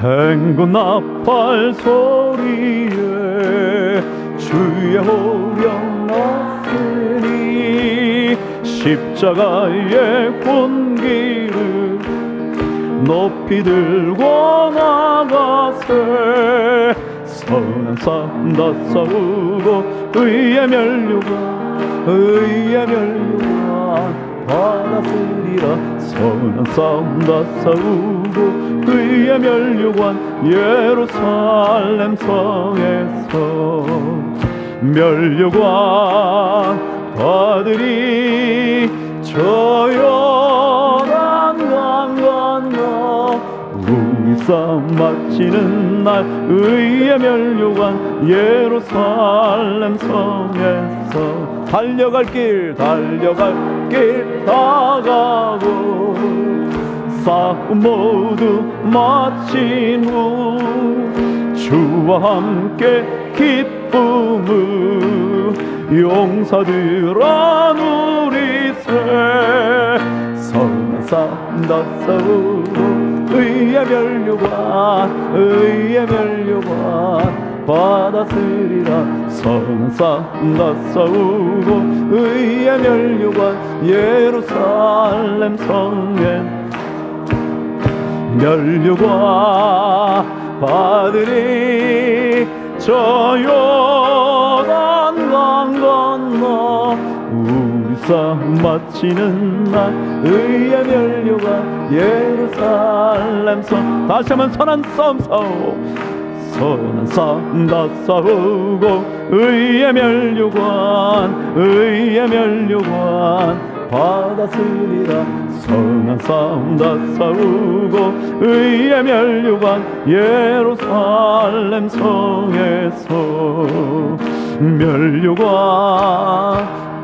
행군 나팔 소리에 주의 호령 났으니 십자가의 군기를 높이 들고 나가세 선한 싸움 다 싸우고 의의 멸류관 받았으리라 선한 싸움 다 싸우고 의의 멸류관 예루살렘 성에서 멸류관 받으리 저 요단 강 건너 우리 싸움 마치는 날 의의 멸류관 예루살렘 성에서 달려갈 길 다가고 싸움 모두 마친 후 주와 함께 기쁨을 용사들아 누리세 선한 싸움 다 싸우고 의의 멸류관 받았으리라 선한 싸움 다 싸우고 의의 멸류관 예루살렘 성에 멸류관 받으리 저 요단 강 건너 우리 싸움 마치는 날 의의 멸류관 예루살렘 성 다시 한번 선한 싸움 싸우고 선한 싸움 다 싸우고 의의 멸류관 받았으리라 선한 싸움 다 싸우고 의의 멸류관 예루살렘 성에서 멸류관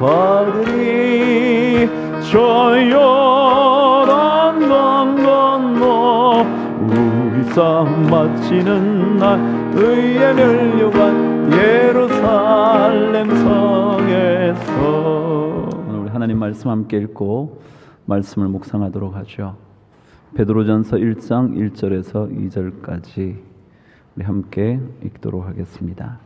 받으리 저 요단 강 건너 우리 싸움 마치는 날 의의 멸류관 예루살렘 성에서 오늘 우리 하나님 말씀 함께 읽고 말씀을 묵상하도록 하죠. 베드로전서 1장 1절에서 2절까지 우리 함께 읽도록 하겠습니다.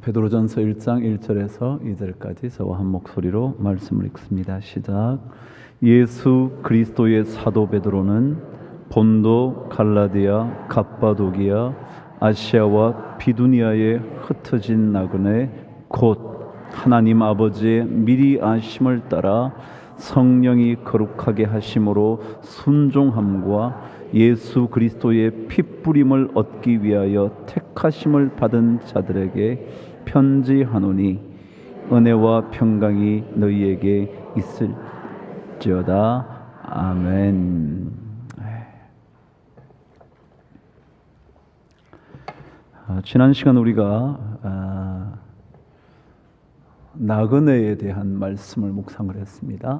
베드로전서 1장 1절에서 2절까지 저와 한 목소리로 말씀을 읽습니다. 시작. 예수 그리스도의 사도 베드로는 본도, 갈라디아, 갑바도기아, 아시아와 비두니아에 흩어진 나그네 곧 하나님 아버지의 미리 아심을 따라 성령이 거룩하게 하심으로 순종함과 예수 그리스도의 핏부림을 얻기 위하여 택하심을 받은 자들에게 편지하노니 은혜와 평강이 너희에게 있을지어다. 아멘. 지난 시간 우리가 나그네에 대한 말씀을 묵상을 했습니다.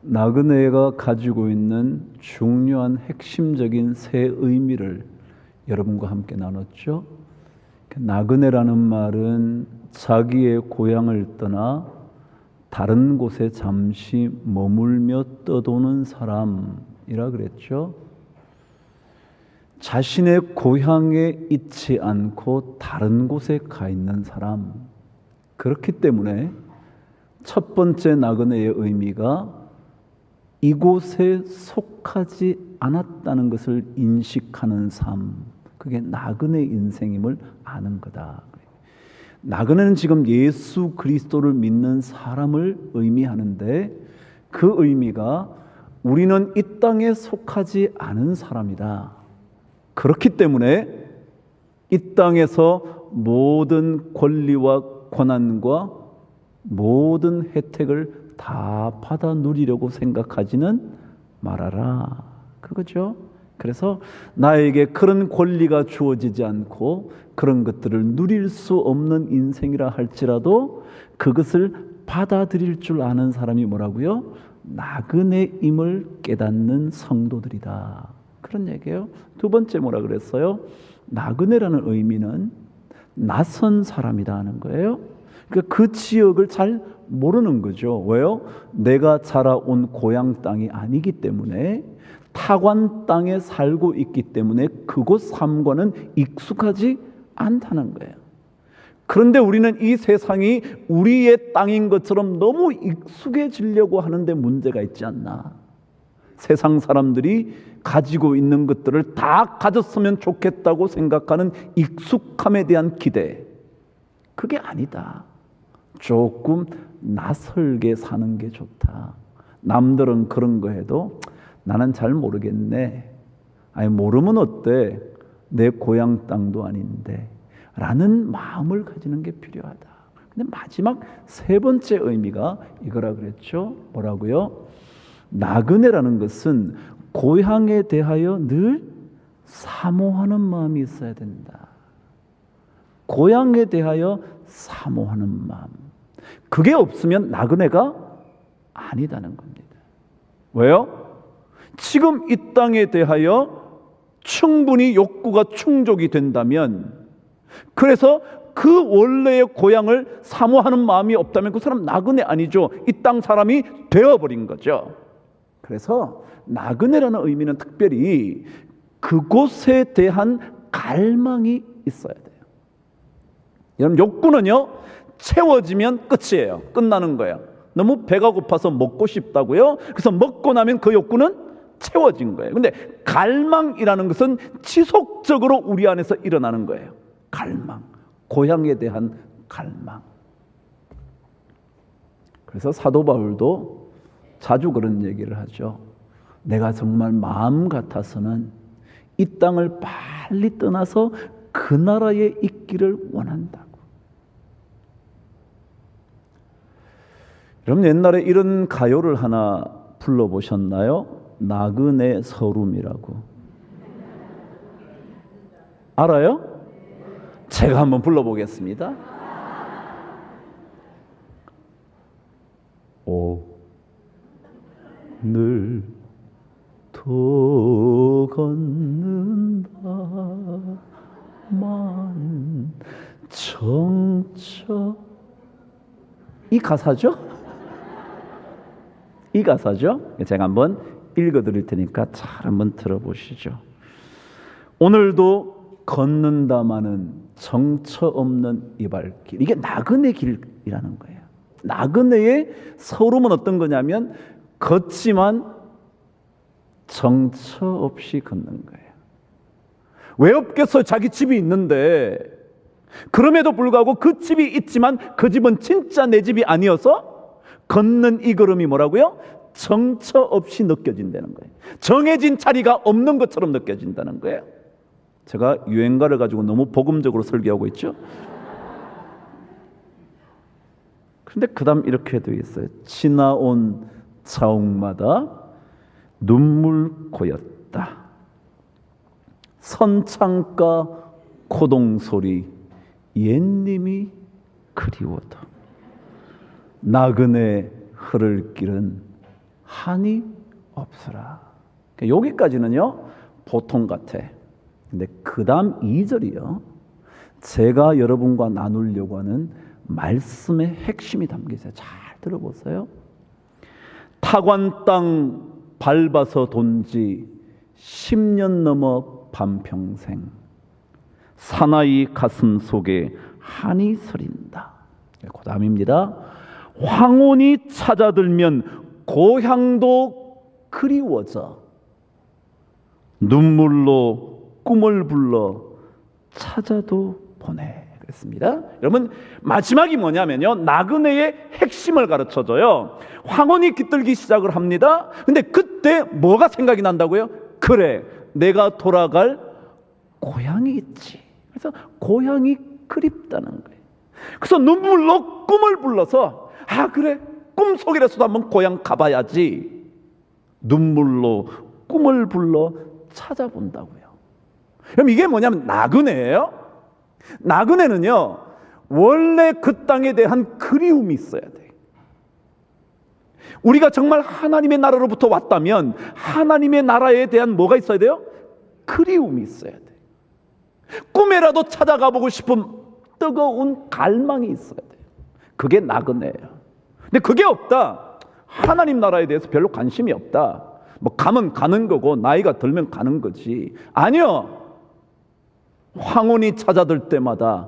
나그네가 가지고 있는 중요한 핵심적인 세 의미를 여러분과 함께 나눴죠. 나그네라는 말은 자기의 고향을 떠나 다른 곳에 잠시 머물며 떠도는 사람이라 그랬죠. 자신의 고향에 있지 않고 다른 곳에 가 있는 사람. 그렇기 때문에 첫 번째 나그네의 의미가 이곳에 속하지 않았다는 것을 인식하는 삶, 그게 나그네 인생임을 아는 거다. 나그네는 지금 예수 그리스도를 믿는 사람을 의미하는데 그 의미가 우리는 이 땅에 속하지 않은 사람이다. 그렇기 때문에 이 땅에서 모든 권리와 권한과 모든 혜택을 다 받아 누리려고 생각하지는 말아라. 그거죠. 그래서 나에게 그런 권리가 주어지지 않고 그런 것들을 누릴 수 없는 인생이라 할지라도 그것을 받아들일 줄 아는 사람이 뭐라고요? 나그네임을 깨닫는 성도들이다. 그런 얘기예요. 두 번째 뭐라 그랬어요? 나그네라는 의미는 낯선 사람이다 하는 거예요. 그러니까 그 지역을 잘 모르는 거죠. 왜요? 내가 자라온 고향 땅이 아니기 때문에, 타관 땅에 살고 있기 때문에 그곳 삶과는 익숙하지 않다는 거예요. 그런데 우리는 이 세상이 우리의 땅인 것처럼 너무 익숙해지려고 하는데 문제가 있지 않나. 세상 사람들이 가지고 있는 것들을 다 가졌으면 좋겠다고 생각하는 익숙함에 대한 기대, 그게 아니다. 조금 낯설게 사는 게 좋다. 남들은 그런 거 해도 나는 잘 모르겠네. 아니, 모르면 어때? 내 고향 땅도 아닌데 라는 마음을 가지는 게 필요하다. 근데 마지막 세 번째 의미가 이거라 그랬죠. 뭐라고요? 나그네라는 것은 고향에 대하여 늘 사모하는 마음이 있어야 된다. 고향에 대하여 사모하는 마음, 그게 없으면 나그네가 아니다는 겁니다. 왜요? 지금 이 땅에 대하여 충분히 욕구가 충족이 된다면, 그래서 그 원래의 고향을 사모하는 마음이 없다면 그 사람 나그네 아니죠. 이 땅 사람이 되어버린 거죠. 그래서 나그네라는 의미는 특별히 그곳에 대한 갈망이 있어야 돼요. 여러분, 욕구는요, 채워지면 끝이에요. 끝나는 거예요. 너무 배가 고파서 먹고 싶다고요? 그래서 먹고 나면 그 욕구는 채워진 거예요. 근데 갈망이라는 것은 지속적으로 우리 안에서 일어나는 거예요. 갈망, 고향에 대한 갈망. 그래서 사도 바울도 자주 그런 얘기를 하죠. 내가 정말 마음 같아서는 이 땅을 빨리 떠나서 그 나라에 있기를 원한다고. 여러분, 옛날에 이런 가요를 하나 불러보셨나요? 나그네 서름이라고. 알아요? 제가 한번 불러보겠습니다. 오늘도 걷는다만 정처, 이 가사죠? 이 가사죠? 제가 한번 읽어드릴 테니까 잘 한번 들어보시죠. 오늘도 걷는다마는 정처 없는 이 발길, 이게 나그네 길이라는 거예요. 나그네의 서름은 어떤 거냐면 걷지만 정처 없이 걷는 거예요. 왜 없겠어요? 자기 집이 있는데. 그럼에도 불구하고 그 집이 있지만 그 집은 진짜 내 집이 아니어서 걷는 이 걸음이 뭐라고요? 정처 없이 느껴진다는 거예요. 정해진 자리가 없는 것처럼 느껴진다는 거예요. 제가 유행가를 가지고 너무 복음적으로 설교하고 있죠. 그런데 그 다음 이렇게 되어 있어요. 지나온 자옥마다 눈물 고였다. 선창가 고동소리 옛님이 그리워도 나그네 흐를 길은 한이 없으라. 여기까지는요 보통 같아. 근데 그 다음 2절이요, 제가 여러분과 나누려고 하는 말씀의 핵심이 담겨 있어요. 잘 들어보세요. 타관 땅 밟아서 돈지 10년 넘어 반평생, 사나이 가슴 속에 한이 서린다. 그 다음입니다. 황혼이 찾아들면 고향도 그리워져 눈물로 꿈을 불러 찾아도 보내. 그랬습니다. 여러분, 마지막이 뭐냐면요, 나그네의 핵심을 가르쳐줘요. 황혼이 깃들기 시작을 합니다. 근데 그때 뭐가 생각이 난다고요? 그래, 내가 돌아갈 고향이 있지. 그래서 고향이 그립다는 거예요. 그래서 눈물로 꿈을 불러서, 아 그래, 꿈속이라서도 한번 고향 가봐야지. 눈물로 꿈을 불러 찾아본다고요. 그럼 이게 뭐냐면 나그네예요. 나그네는요, 원래 그 땅에 대한 그리움이 있어야 돼. 우리가 정말 하나님의 나라로부터 왔다면 하나님의 나라에 대한 뭐가 있어야 돼요? 그리움이 있어야 돼. 꿈에라도 찾아가 보고 싶은 뜨거운 갈망이 있어야 돼. 그게 나그네예요. 근데 그게 없다. 하나님 나라에 대해서 별로 관심이 없다. 뭐 가면 가는 거고 나이가 들면 가는 거지. 아니요. 황혼이 찾아들 때마다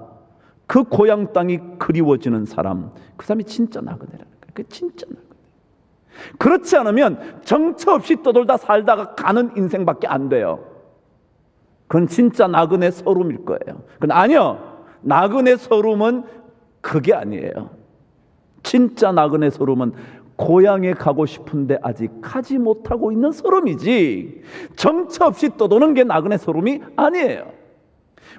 그 고향 땅이 그리워지는 사람, 그 사람이 진짜 나그네라는 거예요. 그 진짜 나그네. 그렇지 않으면 정처 없이 떠돌다 살다가 가는 인생밖에 안 돼요. 그건 진짜 나그네 서름일 거예요. 그건 아니요. 나그네 서름은 그게 아니에요. 진짜 나그네 서름은 고향에 가고 싶은데 아직 가지 못하고 있는 서름이지, 정처 없이 떠도는 게 나그네 서름이 아니에요.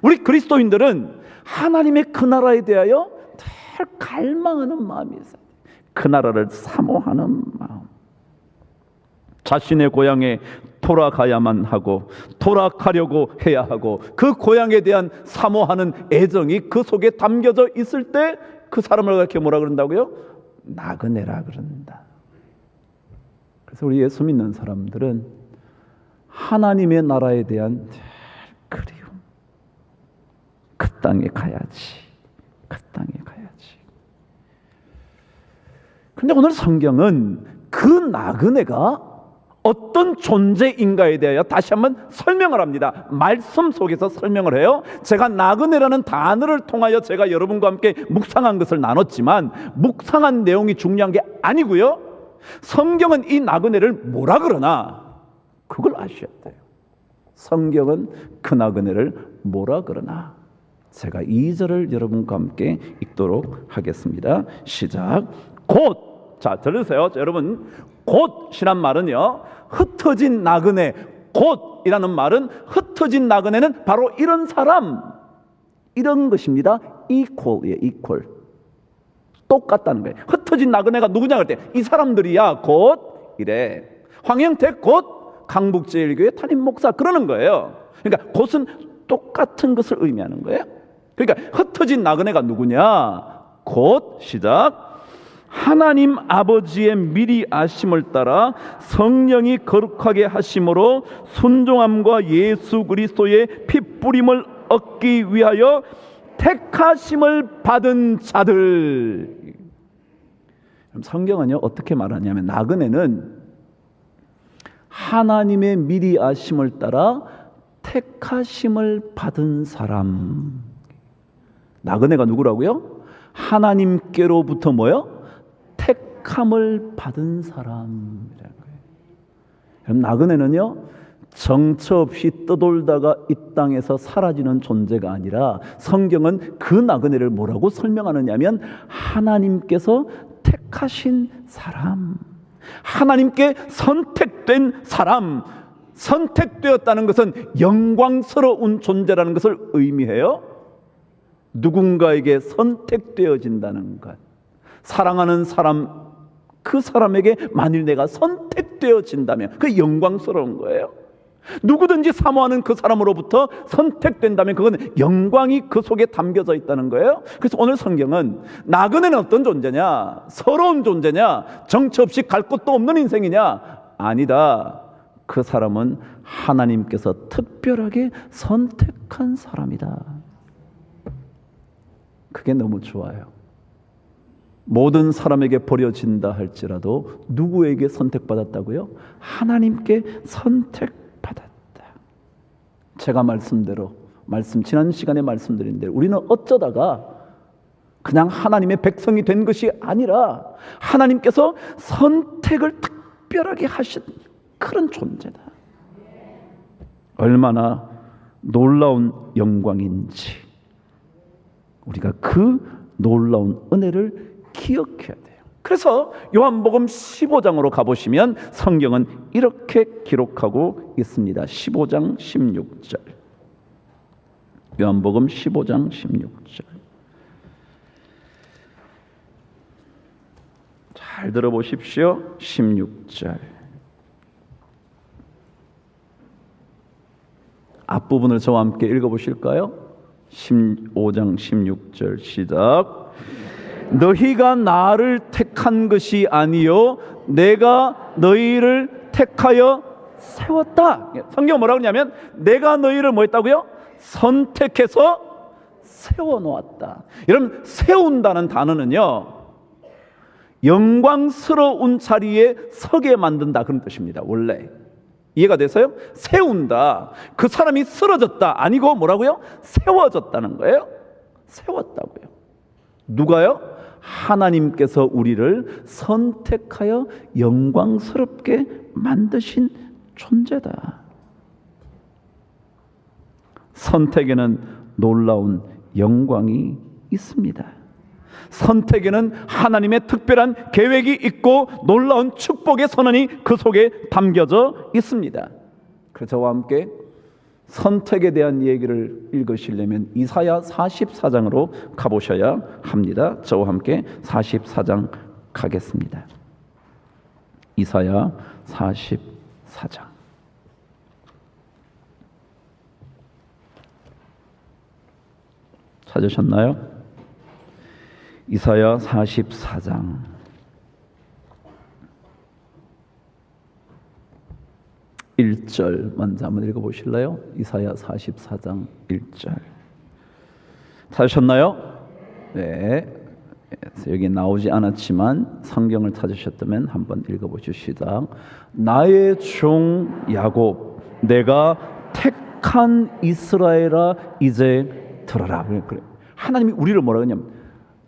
우리 그리스도인들은 하나님의 그 나라에 대하여 늘 갈망하는 마음이 있어요. 그 나라를 사모하는 마음. 자신의 고향에 돌아가야만 하고 돌아가려고 해야 하고 그 고향에 대한 사모하는 애정이 그 속에 담겨져 있을 때 그 사람을 그렇게 뭐라 그런다고요? 나그네라 그런다. 그래서 우리 예수 믿는 사람들은 하나님의 나라에 대한 그리움, 그 땅에 가야지, 그 땅에 가야지. 근데 오늘 성경은 그 나그네가 어떤 존재인가에 대하여 다시 한번 설명을 합니다. 말씀 속에서 설명을 해요. 제가 나그네라는 단어를 통하여 제가 여러분과 함께 묵상한 것을 나눴지만 묵상한 내용이 중요한 게 아니고요, 성경은 이 나그네를 뭐라 그러나 그걸 아셔야 돼요. 성경은 그 나그네를 뭐라 그러나 제가 2절을 여러분과 함께 읽도록 하겠습니다. 시작. 곧, 자 들으세요 여러분. 곧이란 말은요, 흩어진 나그네, 곧이라는 말은 흩어진 나그네는 바로 이런 사람, 이런 것입니다. equal이에요. equal. 똑같다는 거예요. 흩어진 나그네가 누구냐 할 때 이 사람들이야 곧 이래. 황영택 곧 강북제일교회 담임 목사 그러는 거예요. 그러니까 곧은 똑같은 것을 의미하는 거예요. 그러니까 흩어진 나그네가 누구냐? 곧 시작. 하나님 아버지의 미리 아심을 따라 성령이 거룩하게 하심으로 순종함과 예수 그리스도의 핏뿌림을 얻기 위하여 택하심을 받은 자들. 성경은요 어떻게 말하냐면 나그네는 하나님의 미리 아심을 따라 택하심을 받은 사람. 나그네가 누구라고요? 하나님께로부터 뭐요? 택함을 받은 사람이라는 거예요. 그럼 나그네는요 정처 없이 떠돌다가 이 땅에서 사라지는 존재가 아니라 성경은 그 나그네를 뭐라고 설명하느냐면 하나님께서 택하신 사람, 하나님께 선택된 사람. 선택되었다는 것은 영광스러운 존재라는 것을 의미해요. 누군가에게 선택되어진다는 것, 사랑하는 사람, 그 사람에게 만일 내가 선택되어진다면 그 영광스러운 거예요. 누구든지 사모하는 그 사람으로부터 선택된다면 그건 영광이 그 속에 담겨져 있다는 거예요. 그래서 오늘 성경은 나그네는 어떤 존재냐? 서러운 존재냐? 정처 없이 갈 곳도 없는 인생이냐? 아니다. 그 사람은 하나님께서 특별하게 선택한 사람이다. 그게 너무 좋아요. 모든 사람에게 버려진다 할지라도 누구에게 선택받았다고요? 하나님께 선택받았다. 제가 지난 시간에 말씀드린 대로 우리는 어쩌다가 그냥 하나님의 백성이 된 것이 아니라 하나님께서 선택을 특별하게 하신 그런 존재다. 얼마나 놀라운 영광인지 우리가 그 놀라운 은혜를 기억해야 돼요. 그래서 요한복음 15장으로 가보시면 성경은 이렇게 기록하고 있습니다. 15장 16절. 요한복음 15장 16절. 잘 들어보십시오. 16절. 앞부분을 저와 함께 읽어보실까요? 15장 16절 시작. 너희가 나를 택한 것이 아니요 내가 너희를 택하여 세웠다. 성경 뭐라고 하냐면 내가 너희를 뭐 했다고요? 선택해서 세워놓았다. 여러분 세운다는 단어는요 영광스러운 자리에 서게 만든다, 그런 뜻입니다. 원래 이해가 돼서요? 세운다. 그 사람이 쓰러졌다 아니고 뭐라고요? 세워졌다는 거예요. 세웠다고요. 누가요? 하나님께서 우리를 선택하여 영광스럽게 만드신 존재다. 선택에는 놀라운 영광이 있습니다. 선택에는 하나님의 특별한 계획이 있고 놀라운 축복의 선언이 그 속에 담겨져 있습니다. 그래서 저와 함께 선택에 대한 얘기를 읽으시려면 이사야 44장으로 가보셔야 합니다. 저와 함께 44장 가겠습니다. 이사야 44장. 찾으셨나요? 이사야 44장 1절 먼저 한번 읽어보실래요? 이사야 44장 1절 찾으셨나요? 네, 여기 나오지 않았지만 성경을 찾으셨다면 한번 읽어보시죠. 나의 종 야곱, 내가 택한 이스라엘아 이제 들어라. 그래. 하나님이 우리를 뭐라고 하냐면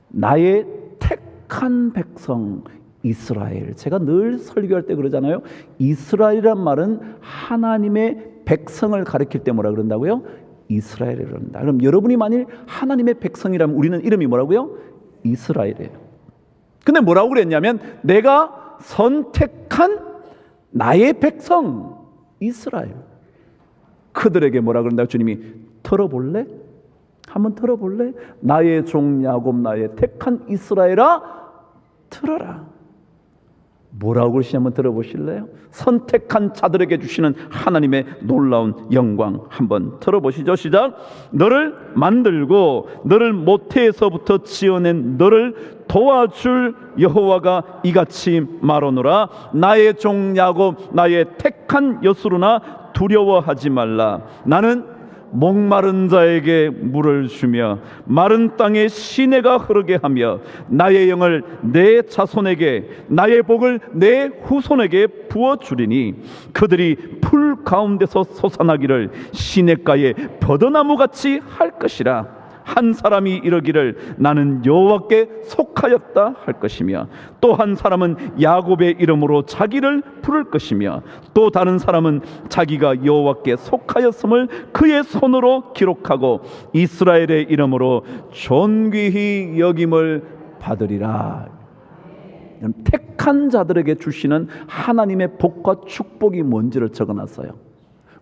나의 택한 백성 이스라엘. 제가 늘 설교할 때 그러잖아요. 이스라엘이란 말은 하나님의 백성을 가리킬 때 뭐라 그런다고요? 이스라엘을 그런다. 그럼 여러분이 만일 하나님의 백성이라면 우리는 이름이 뭐라고요? 이스라엘이에요. 근데 뭐라고 그랬냐면 내가 선택한 나의 백성 이스라엘. 그들에게 뭐라 그런다고 주님이 들어볼래? 한번 들어볼래? 나의 종 야곱, 나의 택한 이스라엘아 들어라. 뭐라고 그러시냐 한번 들어보실래요? 선택한 자들에게 주시는 하나님의 놀라운 영광 한번 들어보시죠. 시작. 너를 만들고 너를 모태에서부터 지어낸 너를 도와줄 여호와가 이같이 말하노라. 나의 종 야곱, 나의 택한 여수르나 두려워하지 말라. 나는 목마른 자에게 물을 주며 마른 땅에 시내가 흐르게 하며 나의 영을 내 자손에게 나의 복을 내 후손에게 부어주리니 그들이 풀 가운데서 솟아나기를 시냇가에 버드나무같이 할 것이라. 한 사람이 이르기를 나는 여호와께 속하였다 할 것이며 또 한 사람은 야곱의 이름으로 자기를 부를 것이며 또 다른 사람은 자기가 여호와께 속하였음을 그의 손으로 기록하고 이스라엘의 이름으로 존귀히 여김을 받으리라. 택한 자들에게 주시는 하나님의 복과 축복이 뭔지를 적어놨어요.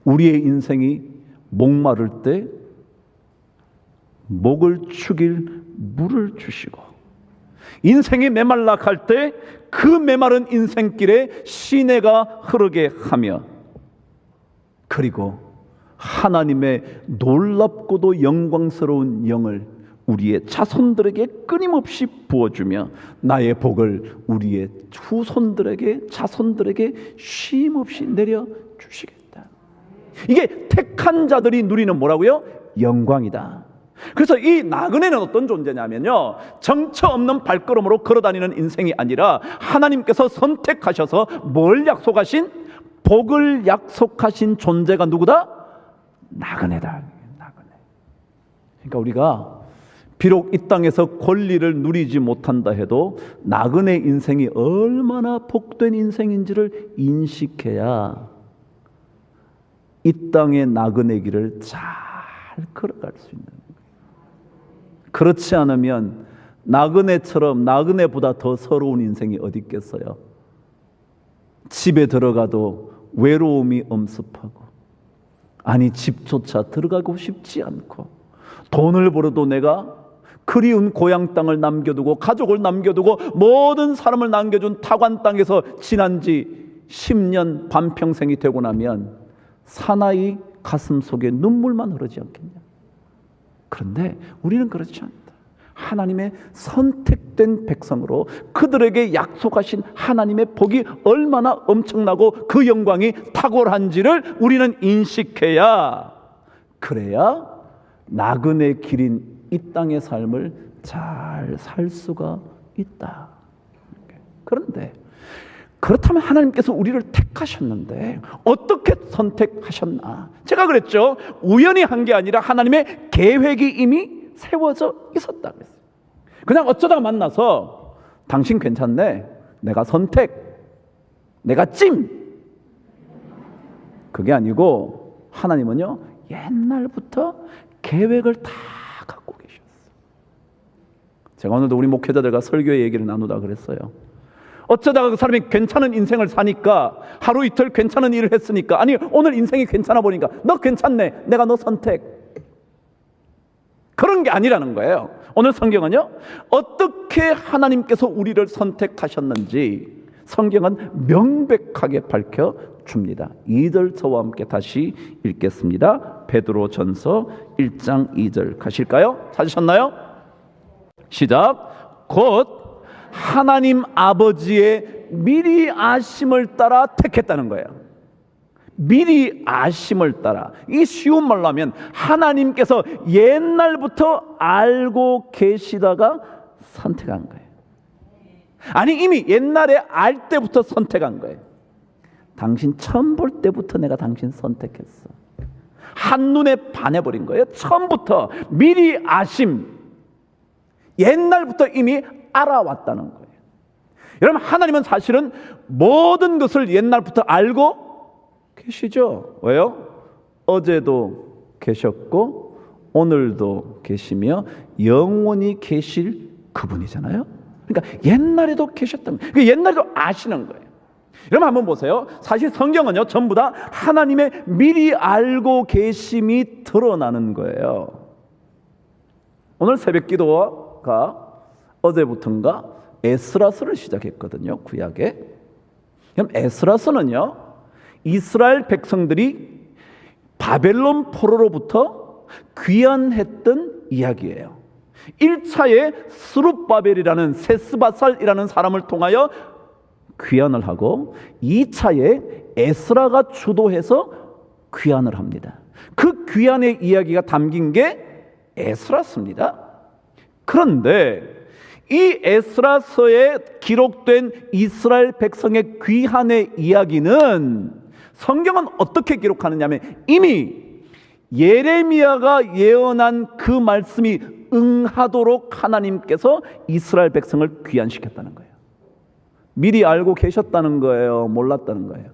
우리의 인생이 목마를 때 목을 축일 물을 주시고 인생이 메말라 갈 때 그 메마른 인생길에 시내가 흐르게 하며 그리고 하나님의 놀랍고도 영광스러운 영을 우리의 자손들에게 끊임없이 부어주며 나의 복을 우리의 후손들에게 자손들에게 쉼없이 내려주시겠다. 이게 택한 자들이 누리는 뭐라고요? 영광이다. 그래서 이 나그네는 어떤 존재냐면요, 정처 없는 발걸음으로 걸어다니는 인생이 아니라 하나님께서 선택하셔서 뭘 약속하신? 복을 약속하신 존재가 누구다? 나그네다. 나그네. 그러니까 우리가 비록 이 땅에서 권리를 누리지 못한다 해도 나그네 인생이 얼마나 복된 인생인지를 인식해야 이 땅의 나그네 길을 잘 걸어갈 수 있는 거예요. 그렇지 않으면 나그네처럼 나그네보다 더 서러운 인생이 어디 있겠어요? 집에 들어가도 외로움이 엄습하고, 아니 집조차 들어가고 싶지 않고, 돈을 벌어도 내가 그리운 고향 땅을 남겨두고 가족을 남겨두고 모든 사람을 남겨준 타관 땅에서 지난 지 10년 반평생이 되고 나면 사나이 가슴 속에 눈물만 흐르지 않겠냐? 그런데 우리는 그렇지 않다. 하나님의 선택된 백성으로 그들에게 약속하신 하나님의 복이 얼마나 엄청나고 그 영광이 탁월한지를 우리는 인식해야, 그래야 나그네 길인 이 땅의 삶을 잘 살 수가 있다. 그런데 그렇다면 하나님께서 우리를 택하셨는데 어떻게 선택하셨나? 제가 그랬죠. 우연히 한 게 아니라 하나님의 계획이 이미 세워져 있었다고 했어요. 그냥 어쩌다 만나서 당신 괜찮네, 내가 선택, 내가 찜, 그게 아니고 하나님은요 옛날부터 계획을 다 갖고 계셨어요. 제가 오늘도 우리 목회자들과 설교의 얘기를 나누다 그랬어요. 어쩌다가 그 사람이 괜찮은 인생을 사니까, 하루 이틀 괜찮은 일을 했으니까, 아니 오늘 인생이 괜찮아 보니까 너 괜찮네, 내가 너 선택, 그런 게 아니라는 거예요. 오늘 성경은요 어떻게 하나님께서 우리를 선택하셨는지 성경은 명백하게 밝혀줍니다. 2절 저와 함께 다시 읽겠습니다. 베드로전서 1장 2절 가실까요? 찾으셨나요? 시작. 곧 하나님 아버지의 미리 아심을 따라 택했다는 거예요. 미리 아심을 따라. 이 쉬운 말로 하면 하나님께서 옛날부터 알고 계시다가 선택한 거예요. 아니 이미 옛날에 알 때부터 선택한 거예요. 당신 처음 볼 때부터 내가 당신 선택했어. 한눈에 반해버린 거예요. 처음부터 미리 아심, 옛날부터 이미 알아왔다는 거예요. 여러분, 하나님은 사실은 모든 것을 옛날부터 알고 계시죠. 왜요? 어제도 계셨고 오늘도 계시며 영원히 계실 그분이잖아요. 그러니까 옛날에도 계셨다면, 그러니까 옛날에도 아시는 거예요. 여러분 한번 보세요. 사실 성경은요 전부 다 하나님의 미리 알고 계심이 드러나는 거예요. 오늘 새벽 기도가 어제부터인가 에스라서를 시작했거든요. 구약에. 그럼 에스라서는요 이스라엘 백성들이 바벨론 포로로부터 귀환했던 이야기예요. 1차에 스룹바벨이라는 세스바살이라는 사람을 통하여 귀환을 하고 2차에 에스라가 주도해서 귀환을 합니다. 그 귀환의 이야기가 담긴 게 에스라서입니다. 그런데 이 에스라서에 기록된 이스라엘 백성의 귀환의 이야기는 성경은 어떻게 기록하느냐면 이미 예레미야가 예언한 그 말씀이 응하도록 하나님께서 이스라엘 백성을 귀환시켰다는 거예요. 미리 알고 계셨다는 거예요? 몰랐다는 거예요?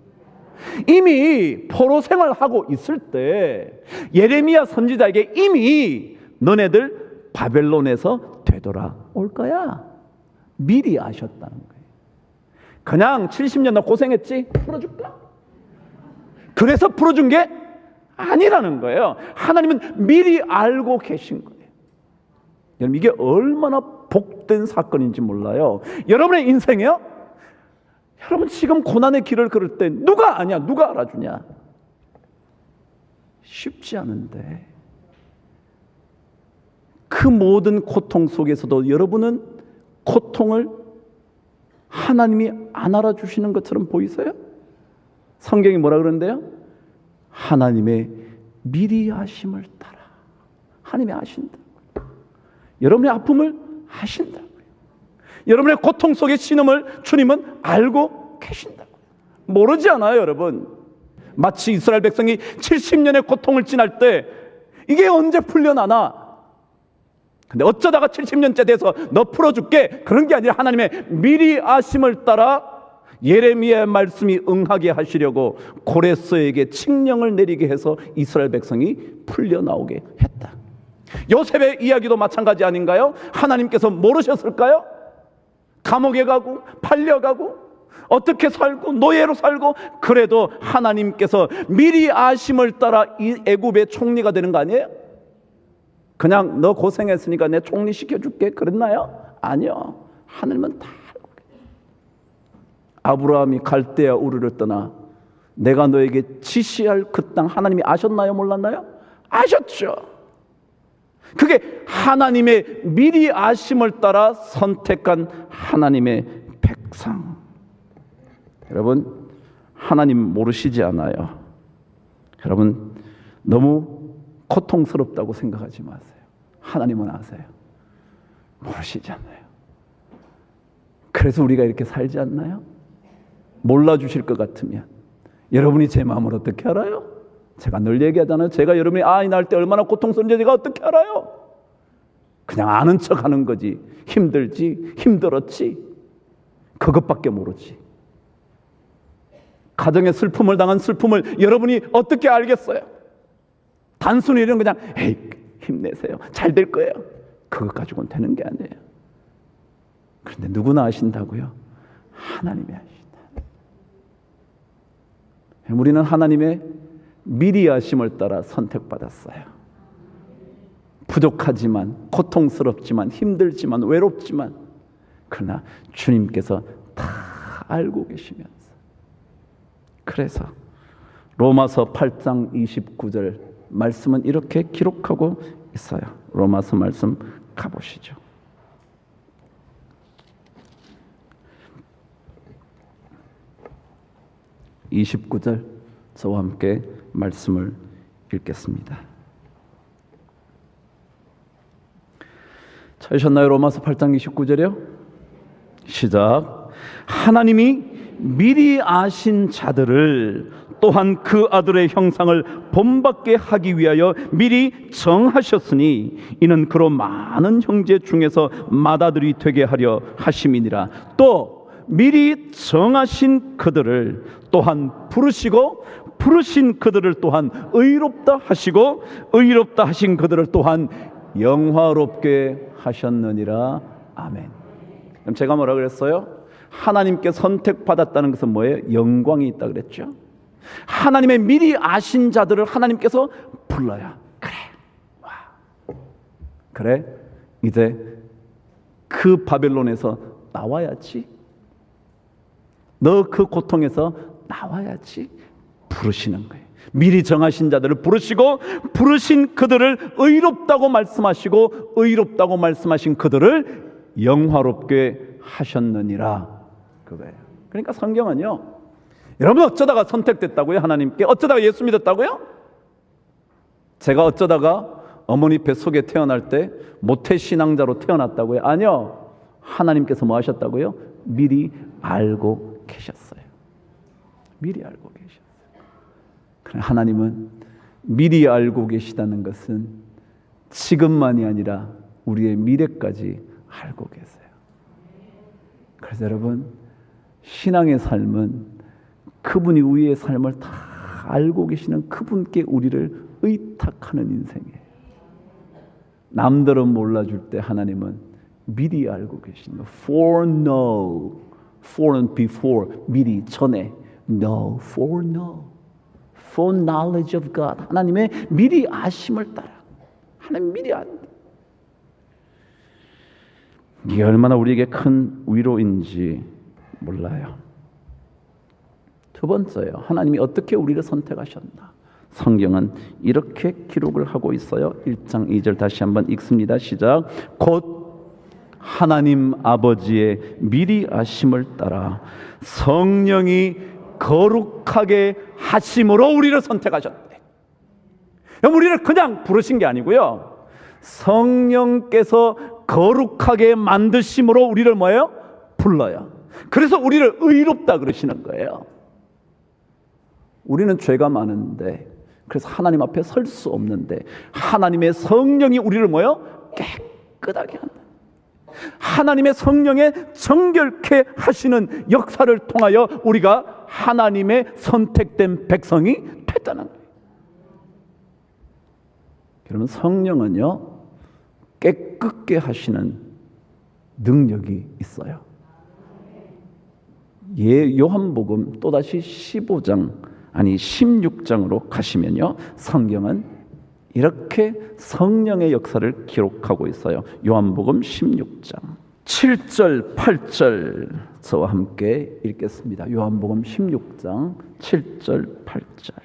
이미 포로 생활하고 있을 때 예레미야 선지자에게 이미 너네들 바벨론에서 되돌아올 거야, 미리 아셨다는 거예요. 그냥 70년 너 고생했지? 풀어줄까? 그래서 풀어준 게 아니라는 거예요. 하나님은 미리 알고 계신 거예요. 여러분 이게 얼마나 복된 사건인지 몰라요. 여러분의 인생에요, 여러분 지금 고난의 길을 걸을 때 누가 아냐, 누가 알아주냐? 쉽지 않은데 그 모든 고통 속에서도 여러분은 고통을 하나님이 안 알아주시는 것처럼 보이세요? 성경이 뭐라 그러는데요? 하나님의 미리 아심을 따라. 하나님이 아신다고요. 여러분의 아픔을 아신다고요. 여러분의 고통 속의 신음을 주님은 알고 계신다고요. 모르지 않아요, 여러분. 마치 이스라엘 백성이 70년의 고통을 지날 때 이게 언제 풀려나나? 근데 어쩌다가 70년째 돼서 너 풀어줄게, 그런 게 아니라 하나님의 미리 아심을 따라 예레미야의 말씀이 응하게 하시려고 고레스에게 칙령을 내리게 해서 이스라엘 백성이 풀려나오게 했다. 요셉의 이야기도 마찬가지 아닌가요? 하나님께서 모르셨을까요? 감옥에 가고 팔려가고 어떻게 살고 노예로 살고, 그래도 하나님께서 미리 아심을 따라 이 애굽의 총리가 되는 거 아니에요? 그냥 너 고생했으니까 내 총리 시켜줄게 그랬나요? 아니요. 하늘은 다 알고 계세요. 아브라함이 갈대아 우르를 떠나 내가 너에게 지시할 그 땅 하나님이 아셨나요? 몰랐나요? 아셨죠. 그게 하나님의 미리 아심을 따라 선택한 하나님의 백성. 여러분 하나님 모르시지 않아요. 여러분 너무 고통스럽다고 생각하지 마세요. 하나님은 아세요. 모르시지 않아요. 그래서 우리가 이렇게 살지 않나요? 몰라주실 것 같으면 여러분이 제 마음을 어떻게 알아요? 제가 늘 얘기하잖아요. 제가 여러분이 아이 낳을 때 얼마나 고통스러운지 제가 어떻게 알아요? 그냥 아는 척 하는 거지. 힘들지, 힘들었지, 그것밖에 모르지. 가정에 슬픔을 당한 슬픔을 여러분이 어떻게 알겠어요? 단순히 이런 그냥 에이 힘내세요, 잘 될 거예요, 그것 가지고는 되는 게 아니에요. 그런데 누구나 아신다고요? 하나님이 아신다. 우리는 하나님의 미리 아심을 따라 선택받았어요. 부족하지만, 고통스럽지만, 힘들지만, 외롭지만, 그러나 주님께서 다 알고 계시면서, 그래서 로마서 8장 29절 말씀은 이렇게 기록하고 있어요. 로마서 말씀 가보시죠. 29절 저와 함께 말씀을 읽겠습니다. 찾으셨나요? 로마서 8장 29절이요? 시작. 하나님이 미리 아신 자들을 또한 그 아들의 형상을 본받게 하기 위하여 미리 정하셨으니 이는 그로 많은 형제 중에서 맏아들이 되게 하려 하심이니라. 또 미리 정하신 그들을 또한 부르시고 부르신 그들을 또한 의롭다 하시고 의롭다 하신 그들을 또한 영화롭게 하셨느니라. 아멘. 그럼 제가 뭐라 그랬어요? 하나님께 선택받았다는 것은 뭐예요? 영광이 있다 그랬죠. 하나님의 미리 아신 자들을 하나님께서 불러야 그래, 와, 그래 이제 그 바벨론에서 나와야지, 너 그 고통에서 나와야지 부르시는 거예요. 미리 정하신 자들을 부르시고 부르신 그들을 의롭다고 말씀하시고 의롭다고 말씀하신 그들을 영화롭게 하셨느니라, 그거예요. 그러니까 성경은요, 여러분 어쩌다가 선택됐다고요? 하나님께 어쩌다가 예수 믿었다고요? 제가 어쩌다가 어머니 뱃속에 태어날 때 모태신앙자로 태어났다고요? 아니요. 하나님께서 뭐 하셨다고요? 미리 알고 계셨어요. 미리 알고 계셨어요. 그러나 하나님은 미리 알고 계시다는 것은 지금만이 아니라 우리의 미래까지 알고 계세요. 그래서 여러분, 신앙의 삶은 그분이 우리의 삶을 다 알고 계시는 그분께 우리를 의탁하는 인생이에요. 남들은 몰라줄 때 하나님은 미리 알고 계시는 거. foreknow, fore는 before, 미리, 전에, know, foreknow, foreknowledge of God, 하나님의 미리 아심을 따라 하나님 미리 안다. 이게 얼마나 우리에게 큰 위로인지 몰라요. 두 번째요, 하나님이 어떻게 우리를 선택하셨나? 성경은 이렇게 기록을 하고 있어요. 1장 2절 다시 한번 읽습니다. 시작. 곧 하나님 아버지의 미리 아심을 따라 성령이 거룩하게 하심으로 우리를 선택하셨대. 우리를 그냥 부르신 게 아니고요, 성령께서 거룩하게 만드심으로 우리를 뭐예요? 불러요. 그래서 우리를 의롭다 그러시는 거예요. 우리는 죄가 많은데, 그래서 하나님 앞에 설 수 없는데 하나님의 성령이 우리를 뭐예요? 깨끗하게 한다. 하나님의 성령의 정결케 하시는 역사를 통하여 우리가 하나님의 선택된 백성이 됐다는 거예요. 여러분, 성령은요, 깨끗게 하시는 능력이 있어요. 요한복음 또다시 16장으로 가시면요, 성경은 이렇게 성령의 역사를 기록하고 있어요. 요한복음 16장 7절 8절 저와 함께 읽겠습니다. 요한복음 16장 7절 8절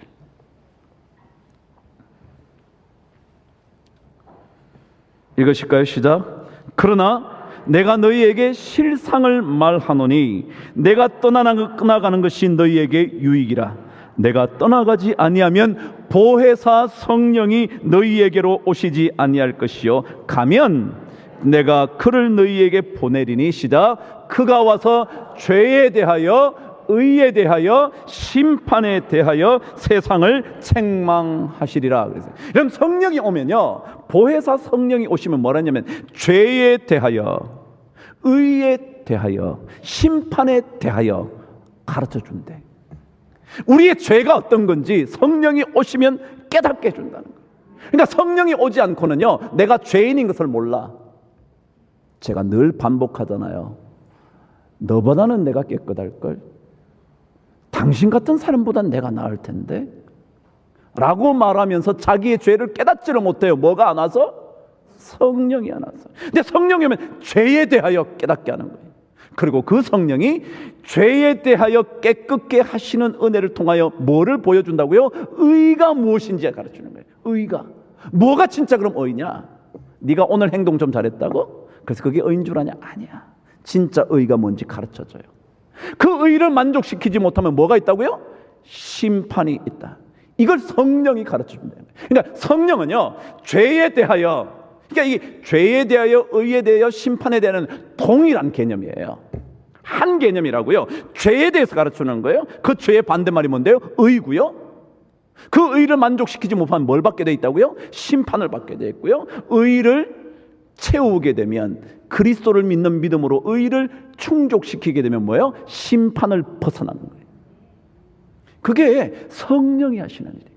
읽으실까요? 시작. 그러나 내가 너희에게 실상을 말하노니 내가 떠나가는 것이 너희에게 유익이라. 내가 떠나가지 아니하면 보혜사 성령이 너희에게로 오시지 아니할 것이요, 가면 내가 그를 너희에게 보내리니 시작. 그가 와서 죄에 대하여 의에 대하여 심판에 대하여 세상을 책망하시리라. 그래서 그럼 성령이 오면요, 보혜사 성령이 오시면 뭐라냐면 죄에 대하여 의에 대하여 심판에 대하여 가르쳐 준대. 우리의 죄가 어떤 건지 성령이 오시면 깨닫게 해준다는 거예요. 그러니까 성령이 오지 않고는요, 내가 죄인인 것을 몰라. 제가 늘 반복하잖아요. 너보다는 내가 깨끗할걸, 당신 같은 사람보다는 내가 나을 텐데 라고 말하면서 자기의 죄를 깨닫지를 못해요. 뭐가 안 와서? 성령이 안 와서. 근데 성령이 오면 죄에 대하여 깨닫게 하는 거예요. 그리고 그 성령이 죄에 대하여 깨끗게 하시는 은혜를 통하여 뭐를 보여준다고요? 의가 무엇인지 가르치는 거예요. 의가 뭐가 진짜 그럼 의냐? 네가 오늘 행동 좀 잘했다고? 그래서 그게 의인 줄 아냐? 아니야. 진짜 의가 뭔지 가르쳐줘요. 그 의를 만족시키지 못하면 뭐가 있다고요? 심판이 있다. 이걸 성령이 가르쳐준다. 그러니까 성령은요, 죄에 대하여, 그러니까 이게 죄에 대하여 의에 대하여 심판에 대한 동일한 개념이에요. 한 개념이라고요. 죄에 대해서 가르치는 거예요. 그 죄의 반대말이 뭔데요? 의고요. 그 의를 만족시키지 못하면 뭘 받게 돼 있다고요? 심판을 받게 돼 있고요. 의를 채우게 되면, 그리스도를 믿는 믿음으로 의를 충족시키게 되면 뭐예요? 심판을 벗어나는 거예요. 그게 성령이 하시는 일이에요.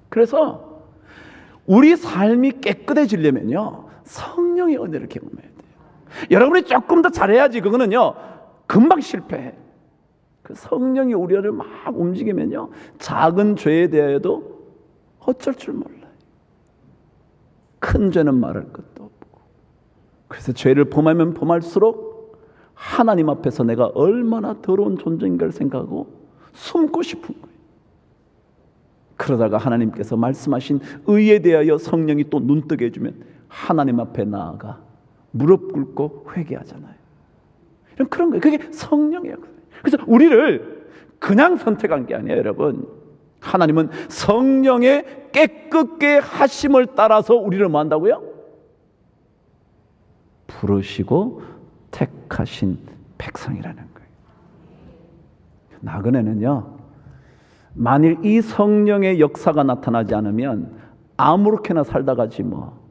그래서 우리 삶이 깨끗해지려면요, 성령의 은혜를 경험해야 돼요. 여러분이 조금 더 잘해야지 그거는요 금방 실패해. 그 성령이 우리를 막 움직이면요, 작은 죄에 대하여도 어쩔 줄 몰라요. 큰 죄는 말할 것도 없고. 그래서 죄를 범하면 범할수록 하나님 앞에서 내가 얼마나 더러운 존재인가를 생각하고 숨고 싶은 거예요. 그러다가 하나님께서 말씀하신 의에 대하여 성령이 또 눈뜨게 해주면 하나님 앞에 나아가 무릎 꿇고 회개하잖아요. 그런 거예요. 그게 성령이에요. 그래서 우리를 그냥 선택한 게 아니에요, 여러분. 하나님은 성령의 깨끗게 하심을 따라서 우리를 뭐 한다고요? 부르시고 택하신 백성이라는 거예요. 나그네는요, 만일 이 성령의 역사가 나타나지 않으면 아무렇게나 살다 가지 뭐.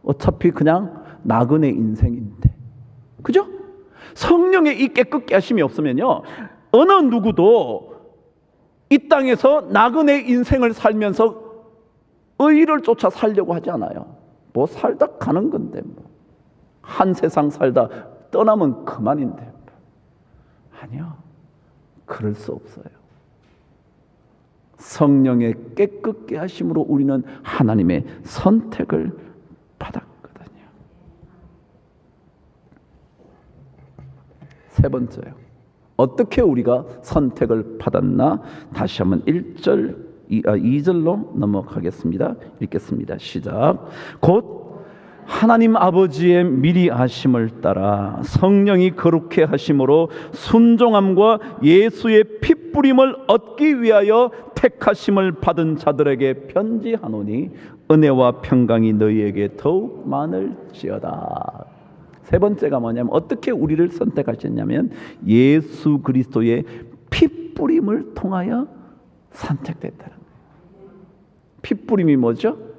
어차피 그냥 나그네 인생인데. 그죠? 성령의 이 깨끗게 하심이 없으면요, 어느 누구도 이 땅에서 나그네 인생을 살면서 의를 쫓아 살려고 하지 않아요. 뭐 살다 가는 건데 뭐. 한 세상 살다 떠나면 그만인데. 아니요, 그럴 수 없어요. 성령의 깨끗게 하심으로 우리는 하나님의 선택을 받았거든요. 세 번째요, 어떻게 우리가 선택을 받았나? 다시 한번 2절로 넘어가겠습니다. 읽겠습니다. 시작. 곧 하나님 아버지의 미리 하심을 따라 성령이 거룩해 하심으로 순종함과 예수의 핏부림을 얻기 위하여 택하심을 받은 자들에게 편지하노니 은혜와 평강이 너희에게 더욱 많을지어다. 세 번째가 뭐냐면, 어떻게 우리를 선택하셨냐면 예수 그리스도의 핏부림을 통하여 선택됐다는 거예요. 핏부림이 뭐죠?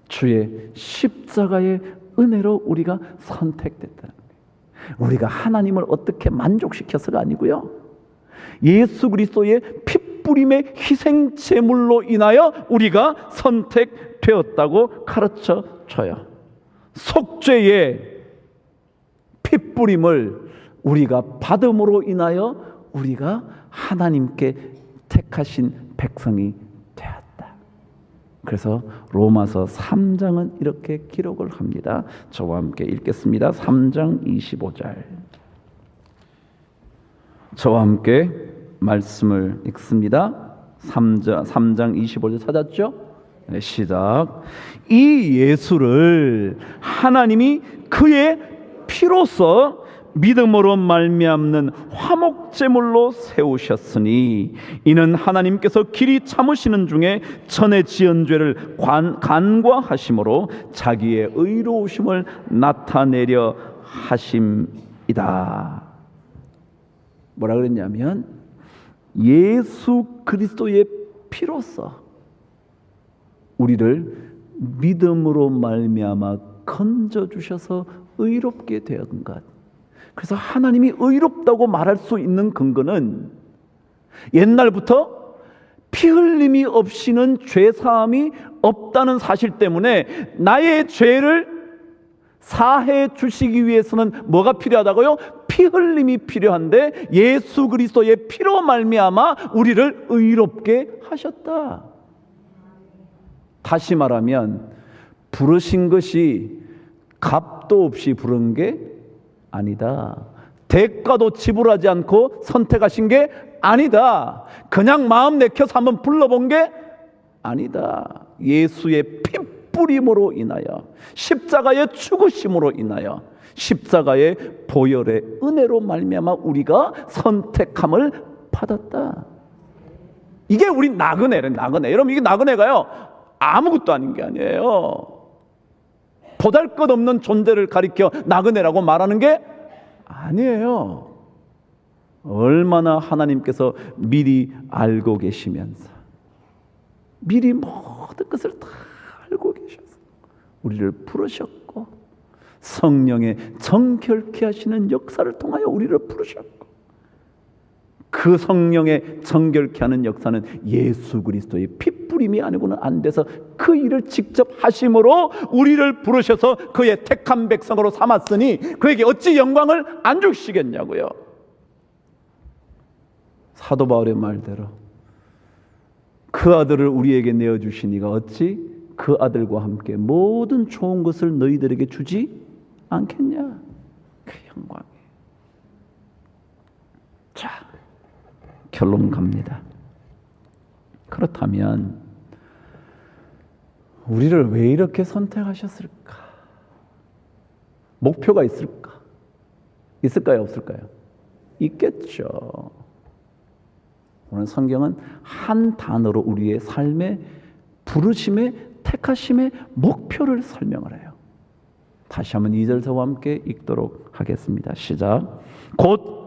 주의 십자가의 은혜로 우리가 선택됐다는 거예요. 우리가 하나님을 어떻게 만족시켜서가 아니고요, 예수 그리스도의 핏부림의 희생 제물로 인하여 우리가 선택되었다고 가르쳐 줘요. 속죄의 핏부림을 우리가 받음으로 인하여 우리가 하나님께 택하신 백성이 되었다. 그래서 로마서 3장은 이렇게 기록을 합니다. 저와 함께 읽겠습니다. 3장 25절. 저와 함께 말씀을 읽습니다. 3장 25절 찾았죠? 네, 시작. 이 예수를 하나님이 그의 피로써 믿음으로 말미암는 화목제물로 세우셨으니 이는 하나님께서 길이 참으시는 중에 전에 지은 죄를 간과하심으로 자기의 의로우심을 나타내려 하심이다. 뭐라 그랬냐면 예수 그리스도의 피로써 우리를 믿음으로 말미암아 건져 주셔서 의롭게 되었던 것. 그래서 하나님이 의롭다고 말할 수 있는 근거는 옛날부터 피 흘림이 없이는 죄 사함이 없다는 사실 때문에 나의 죄를 사해 주시기 위해서는 뭐가 필요하다고요? 피 흘림이 필요한데 예수 그리스도의 피로 말미암아 우리를 의롭게 하셨다. 다시 말하면 부르신 것이 값도 없이 부른 게 아니다. 대가도 지불하지 않고 선택하신 게 아니다. 그냥 마음 내켜서 한번 불러본 게 아니다. 예수의 피뿌림으로 인하여, 십자가의 죽으심으로 인하여, 십자가의 보혈의 은혜로 말미암아 우리가 선택함을 받았다. 이게 우리 나그네래. 나그네. 여러분, 이게 나그네가요 아무것도 아닌 게 아니에요. 보잘것없는 존재를 가리켜 나그네라고 말하는 게 아니에요. 얼마나 하나님께서 미리 알고 계시면서 미리 모든 것을 다 알고 계셔서 우리를 부르셨고 성령의 정결케 하시는 역사를 통하여 우리를 부르셨고 그 성령의 정결케 하는 역사는 예수 그리스도의 핏부림이 아니고는 안 돼서 그 일을 직접 하심으로 우리를 부르셔서 그의 택한 백성으로 삼았으니 그에게 어찌 영광을 안 주시겠냐고요. 사도 바울의 말대로 그 아들을 우리에게 내어주신 이가 어찌 그 아들과 함께 모든 좋은 것을 너희들에게 주지 않겠냐. 그 영광이. 자, 결론 갑니다. 그렇다면 우리를 왜 이렇게 선택하셨을까? 목표가 있을까? 있을까요? 없을까요? 있겠죠. 오늘 성경은 한 단어로 우리의 삶의 부르심의 택하심의 목표를 설명을 해요. 다시 한번 2절 저와 함께 읽도록 하겠습니다. 시작. 곧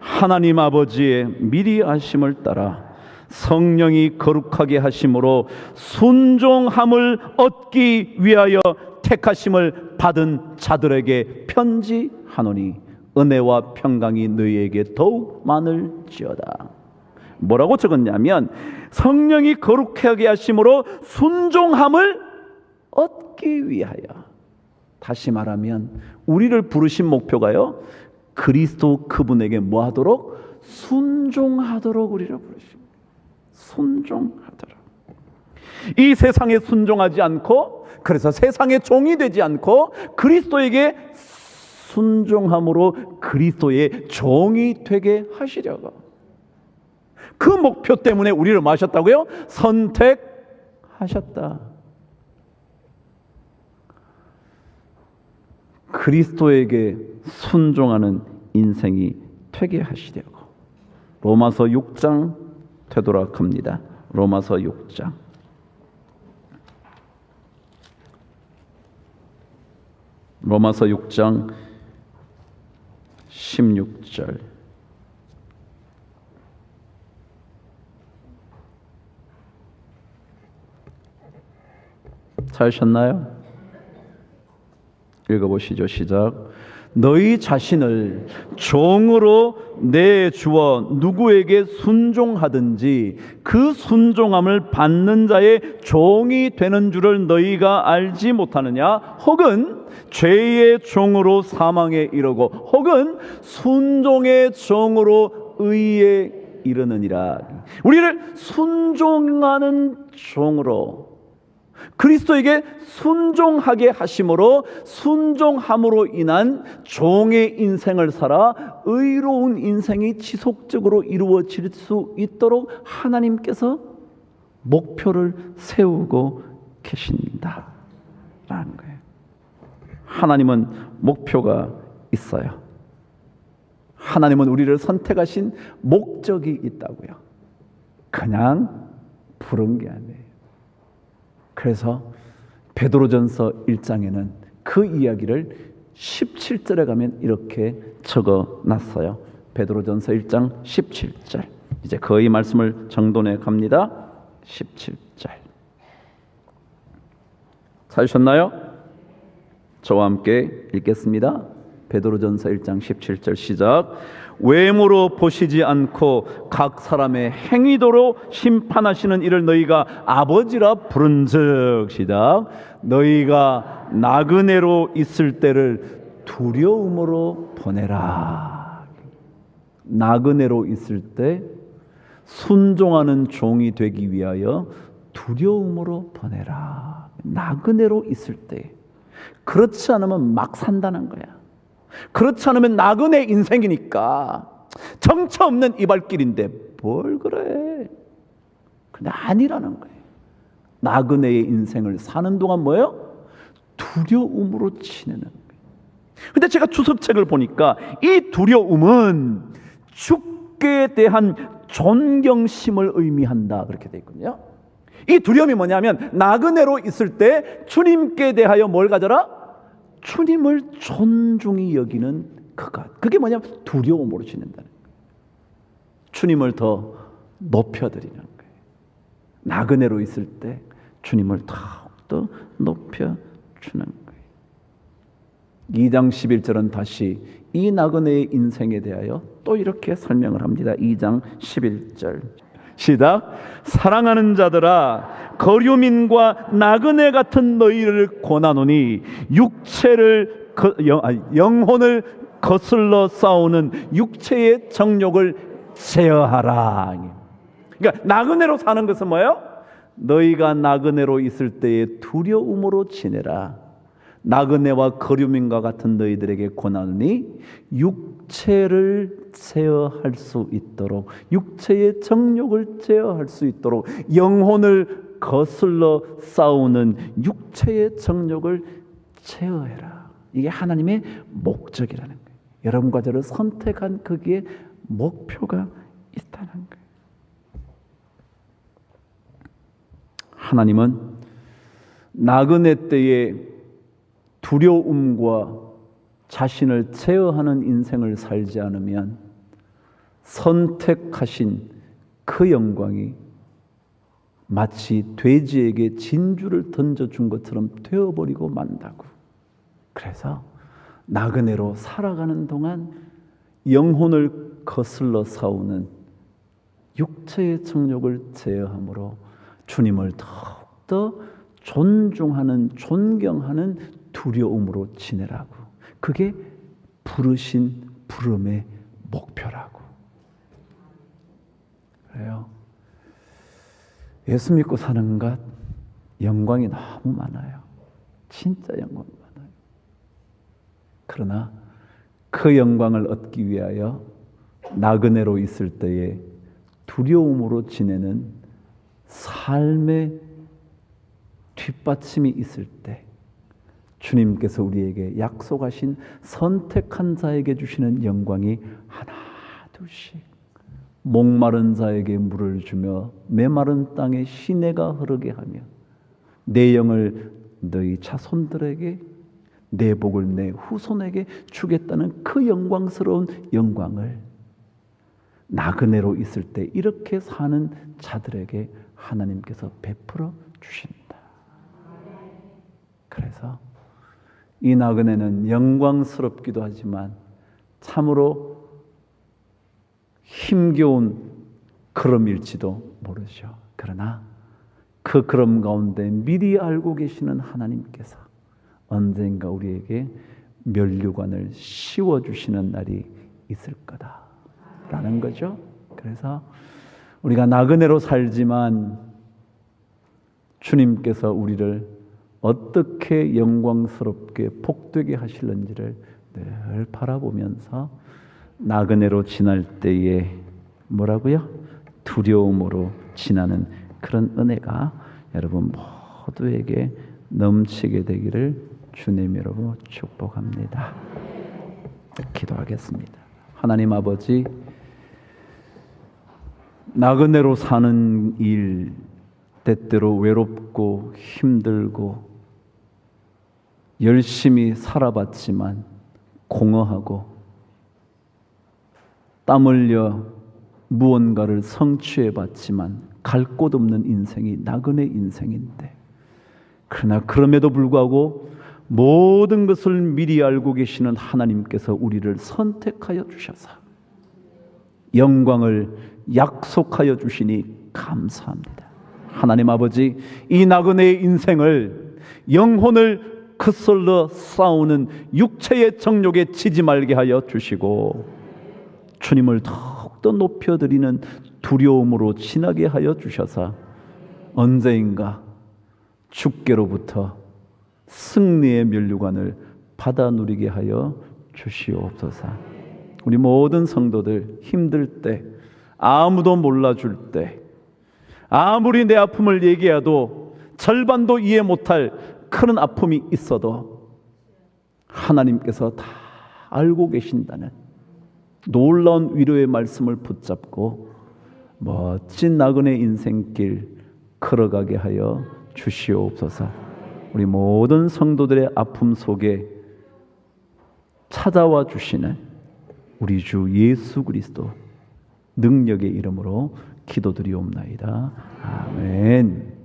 하나님 아버지의 미리 아심을 따라 성령이 거룩하게 하심으로 순종함을 얻기 위하여 택하심을 받은 자들에게 편지하노니 은혜와 평강이 너희에게 더욱 많을지어다. 뭐라고 적었냐면 성령이 거룩하게 하심으로 순종함을 얻기 위하여. 다시 말하면 우리를 부르신 목표가요 그리스도 그분에게 뭐 하도록? 순종하도록 우리를 부르십니다. 순종하도록. 이 세상에 순종하지 않고 그래서 세상의 종이 되지 않고 그리스도에게 순종함으로 그리스도의 종이 되게 하시려고. 그 목표 때문에 우리를 뭐 하셨다고요? 선택하셨다. 그리스도에게 순종하는 인생이 되게 하시려고. 로마서 6장 되도록 합니다. 로마서 6장. 로마서 6장 16절. 찾으셨나요? 읽어보시죠. 시작. 너희 자신을 종으로 내주어 누구에게 순종하든지 그 순종함을 받는 자의 종이 되는 줄을 너희가 알지 못하느냐? 혹은 죄의 종으로 사망에 이르고 혹은 순종의 종으로 의에 이르느니라. 우리를 순종하는 종으로 그리스도에게 순종하게 하심으로 순종함으로 인한 종의 인생을 살아 의로운 인생이 지속적으로 이루어질 수 있도록 하나님께서 목표를 세우고 계신다라는 거예요. 하나님은 목표가 있어요. 하나님은 우리를 선택하신 목적이 있다고요. 그냥 부른 게 아니에요. 그래서 베드로전서 1장에는 그 이야기를 17절에 가면 이렇게 적어놨어요. 베드로전서 1장 17절. 이제 거의 말씀을 정돈해 갑니다. 17절. 찾으셨나요? 저와 함께 읽겠습니다. 베드로전서 1장 17절 시작. 외모로 보시지 않고 각 사람의 행위도로 심판하시는 이를 너희가 아버지라 부른즉 시작. 너희가 나그네로 있을 때를 두려움으로 보내라. 나그네로 있을 때 순종하는 종이 되기 위하여 두려움으로 보내라. 나그네로 있을 때. 그렇지 않으면 막 산다는 거야. 그렇지 않으면 나그네 인생이니까 정처 없는 이 발길인데 뭘 그래. 그냥 아니라는 거예요. 나그네의 인생을 사는 동안 뭐예요? 두려움으로 지내는 거예요. 근데 제가 주석책을 보니까 이 두려움은 주께 대한 존경심을 의미한다 그렇게 되어 있거든요. 이 두려움이 뭐냐면 나그네로 있을 때 주님께 대하여 뭘 가져라? 주님을 존중히 여기는 그것. 그게 뭐냐면 두려움으로 지낸다는 거예요. 주님을 더 높여드리는 거예요. 나그네로 있을 때 주님을 더욱더 높여주는 거예요. 2장 11절은 다시 이 나그네의 인생에 대하여 또 이렇게 설명을 합니다. 2장 11절 시작. 사랑하는 자들아 거류민과 나그네 같은 너희를 권하노니 영혼을 거슬러 싸우는 육체의 정욕을 제어하라. 그러니까 나그네로 사는 것은 뭐예요? 너희가 나그네로 있을 때에 두려움으로 지내라. 나그네와 거류민과 같은 너희들에게 권하노니 육체를 제어할 수 있도록, 육체의 정욕을 제어할 수 있도록, 영혼을 거슬러 싸우는 육체의 정욕을 제어해라. 이게 하나님의 목적이라는 거예요. 여러분과 저를 선택한 거기에 목표가 있다는 거예요. 하나님은 나그네 때에 두려움과 자신을 제어하는 인생을 살지 않으면 선택하신 그 영광이 마치 돼지에게 진주를 던져준 것처럼 되어버리고 만다고. 그래서 나그네로 살아가는 동안 영혼을 거슬러 싸우는 육체의 정욕을 제어함으로 주님을 더욱더 존중하는, 존경하는 두려움으로 지내라고. 그게 부르신 부름의 목표라고. 그래요. 예수 믿고 사는 것 영광이 너무 많아요. 진짜 영광이 많아요. 그러나 그 영광을 얻기 위하여 나그네로 있을 때에 두려움으로 지내는 삶의 뒷받침이 있을 때 주님께서 우리에게 약속하신 선택한 자에게 주시는 영광이 하나 둘씩, 목마른 자에게 물을 주며 메마른 땅에 시내가 흐르게 하며 내 영을 너희 자손들에게, 내 복을 내 후손에게 주겠다는 그 영광스러운 영광을 나그네로 있을 때 이렇게 사는 자들에게 하나님께서 베풀어 주신다. 그래서 이 나그네는 영광스럽기도 하지만 참으로 힘겨운 걸음일지도 모르죠. 그러나 그 걸음 가운데 미리 알고 계시는 하나님께서 언젠가 우리에게 면류관을 씌워주시는 날이 있을 거다라는 거죠. 그래서 우리가 나그네로 살지만 주님께서 우리를 어떻게 영광스럽게 복되게 하실는지를 늘 바라보면서 나그네로 지날 때에 뭐라고요? 두려움으로 지나는 그런 은혜가 여러분 모두에게 넘치게 되기를 주님 이름으로 축복합니다. 기도하겠습니다. 하나님 아버지, 나그네로 사는 일 때때로 외롭고 힘들고 열심히 살아봤지만 공허하고 땀 흘려 무언가를 성취해봤지만 갈 곳 없는 인생이 나그네 인생인데, 그러나 그럼에도 불구하고 모든 것을 미리 알고 계시는 하나님께서 우리를 선택하여 주셔서 영광을 약속하여 주시니 감사합니다. 하나님 아버지, 이 나그네의 인생을, 영혼을 그슬러 싸우는 육체의 정욕에 치지 말게 하여 주시고 주님을 더욱더 높여드리는 두려움으로 지나게 하여 주셔서 언제인가 주께로부터 승리의 면류관을 받아 누리게 하여 주시옵소서. 우리 모든 성도들 힘들 때, 아무도 몰라줄 때, 아무리 내 아픔을 얘기해도 절반도 이해 못할 큰 아픔이 있어도 하나님께서 다 알고 계신다는 놀라운 위로의 말씀을 붙잡고 멋진 나그네 인생길 걸어가게 하여 주시옵소서. 우리 모든 성도들의 아픔 속에 찾아와 주시는 우리 주 예수 그리스도 능력의 이름으로 기도드리옵나이다. 아멘.